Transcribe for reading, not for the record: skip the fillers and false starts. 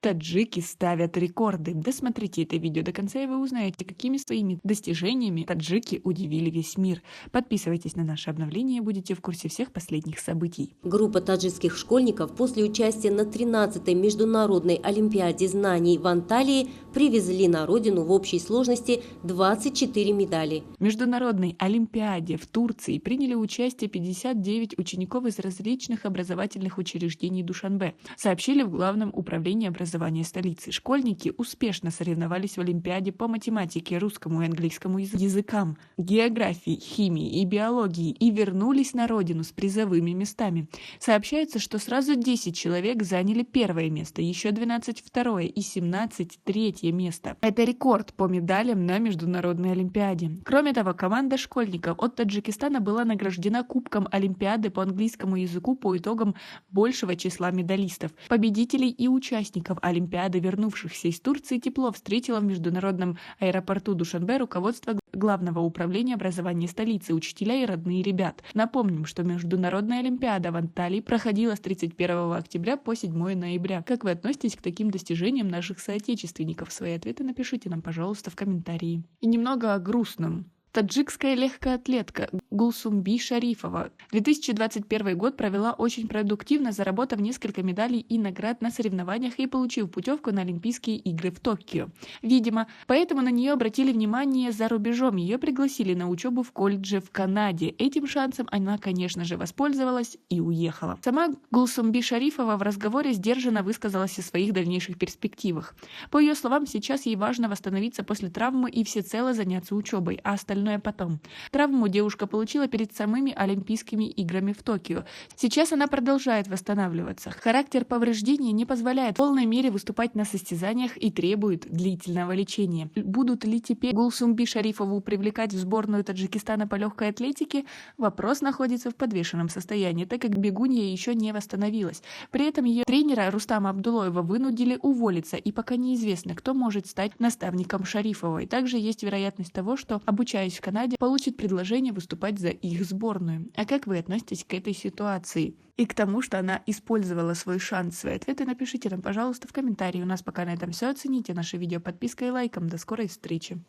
Таджики ставят рекорды. Досмотрите это видео до конца, и вы узнаете, какими своими достижениями таджики удивили весь мир. Подписывайтесь на наше обновление и будете в курсе всех последних событий. Группа таджикских школьников после участия на 13-й международной олимпиаде знаний в Анталии привезли на родину в общей сложности 24 медали. В международной олимпиаде в Турции приняли участие 59 учеников из различных образовательных учреждений Душанбе, сообщили в Главном управлении образования столицы. Школьники успешно соревновались в олимпиаде по математике, русскому и английскому языкам, географии, химии и биологии и вернулись на родину с призовыми местами. Сообщается, что сразу 10 человек заняли первое место, еще 12 второе и 17 третье место. Это рекорд по медалям на международной олимпиаде. Кроме того, команда школьников от Таджикистана была награждена Кубком Олимпиады по английскому языку по итогам большего числа медалистов. Победителей и участников олимпиады, вернувшихся из Турции, тепло встретило в международном аэропорту Душанбе руководство Главного управления образования столицы, учителя и родные ребят. Напомним, что международная олимпиада в Анталии проходила с 31 октября по 7 ноября. Как вы относитесь к таким достижениям наших соотечественников? Свои ответы напишите нам, пожалуйста, в комментарии. И немного о грустном. Таджикская легкоатлетка Гулсумби Шарифова 2021 год провела очень продуктивно, заработав несколько медалей и наград на соревнованиях и получив путевку на Олимпийские игры в Токио. Видимо, поэтому на нее обратили внимание за рубежом. Ее пригласили на учебу в колледже в Канаде. Этим шансом она, конечно же, воспользовалась и уехала. Сама Гулсумби Шарифова в разговоре сдержанно высказалась о своих дальнейших перспективах. По ее словам, сейчас ей важно восстановиться после травмы и всецело заняться учебой, а остальное потом. Травму девушка получила перед самыми Олимпийскими играми в Токио. Сейчас она продолжает восстанавливаться. Характер повреждения не позволяет в полной мере выступать на состязаниях и требует длительного лечения. Будут ли теперь Гулсумби Шарифову привлекать в сборную Таджикистана по легкой атлетике? Вопрос находится в подвешенном состоянии, так как бегунья еще не восстановилась. При этом ее тренера Рустама Абдулоева вынудили уволиться, и пока неизвестно, кто может стать наставником Шарифовой. Также есть вероятность того, что, обучаясь в Канаде, получит предложение выступать за их сборную. А как вы относитесь к этой ситуации? И к тому, что она использовала свой шанс? Свои ответы напишите нам, пожалуйста, в комментарии. У нас пока на этом все. Оцените наше видео подпиской и лайком. До скорой встречи.